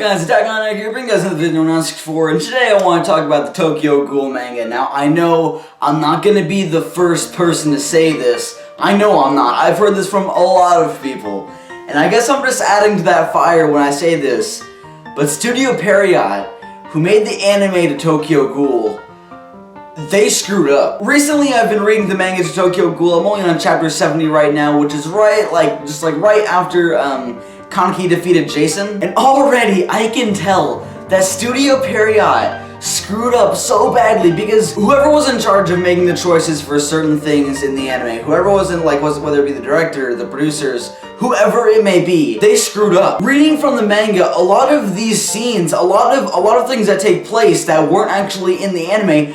guys, Aaric here, bringing you guys another video on 964, and today I want to talk about the Tokyo Ghoul manga. Now, I know I'm not going to be the first person to say this. I know I'm not. I've heard this from a lot of people. And I guess I'm just adding to that fire when I say this. But Studio Pierrot, who made the anime to Tokyo Ghoul, they screwed up. Recently, I've been reading the manga to Tokyo Ghoul. I'm only on chapter 70 right now, which is right after Kaneki defeated Jason. And already, I can tell that Studio Pierrot screwed up so badly because whoever was in charge of making the choices for certain things in the anime, whoever was in, whether it be the director, the producers, whoever it may be, they screwed up. Reading from the manga, a lot of these scenes, a lot of things that take place that weren't actually in the anime,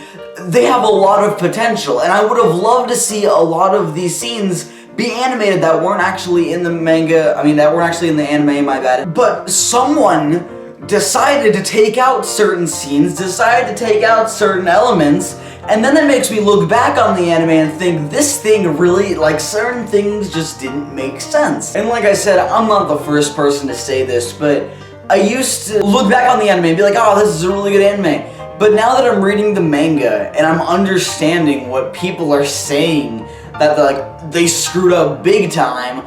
they have a lot of potential, and I would have loved to see a lot of these scenes be animated that weren't actually in the manga, that weren't actually in the anime, my bad. But someone decided to take out certain scenes, decided to take out certain elements, and then that makes me look back on the anime and think this thing really, certain things just didn't make sense. And like I said, I'm not the first person to say this, but I used to look back on the anime and be like, oh, this is a really good anime. But now that I'm reading the manga and I'm understanding what people are saying, that they screwed up big time,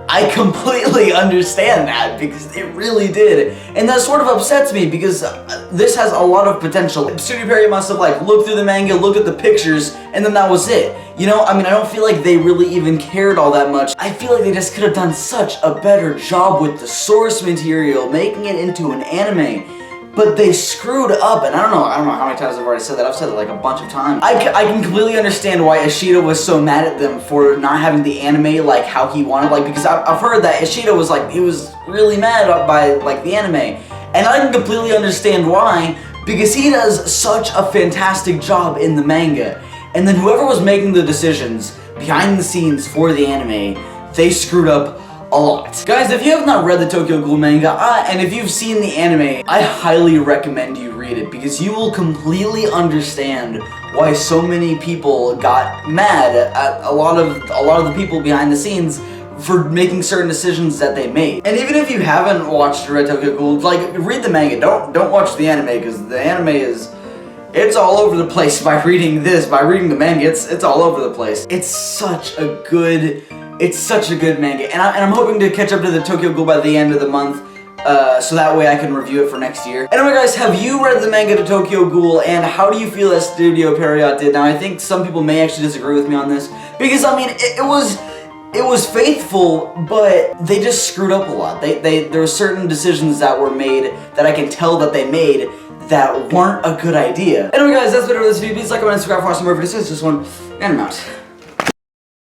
I completely understand that because it really did. And that sort of upsets me because this has a lot of potential. Studio Pierrot must have looked through the manga, looked at the pictures, and then that was it. You know, I don't feel like they really even cared all that much. I feel like they just could have done such a better job with the source material, making it into an anime. But they screwed up, and I don't know how many times I've already said that. I've said it a bunch of times. I can completely understand why Ishida was so mad at them for not having the anime how he wanted, because I've heard that Ishida was he was really mad by the anime, and I can completely understand why, because he does such a fantastic job in the manga, and then whoever was making the decisions behind the scenes for the anime, they screwed up a lot. Guys, if you have not read the Tokyo Ghoul manga, and if you've seen the anime, I highly recommend you read it because you will completely understand why so many people got mad at a lot of the people behind the scenes for making certain decisions that they made. And even if you haven't watched or read Tokyo Ghoul, read the manga. Don't watch the anime because the anime it's all over the place. By reading the manga, it's all over the place. It's such a good manga, and I'm hoping to catch up to the Tokyo Ghoul by the end of the month, so that way I can review it for next year. Anyway guys, have you read the manga to Tokyo Ghoul, and how do you feel that Studio Pierrot did? Now I think some people may actually disagree with me on this, because it was faithful, but they just screwed up a lot. There were certain decisions that were made that I can tell that they made that weren't a good idea. Anyway guys, that's been it for this video. Please like, comment, and subscribe for some more videos. This is just one, and I'm out.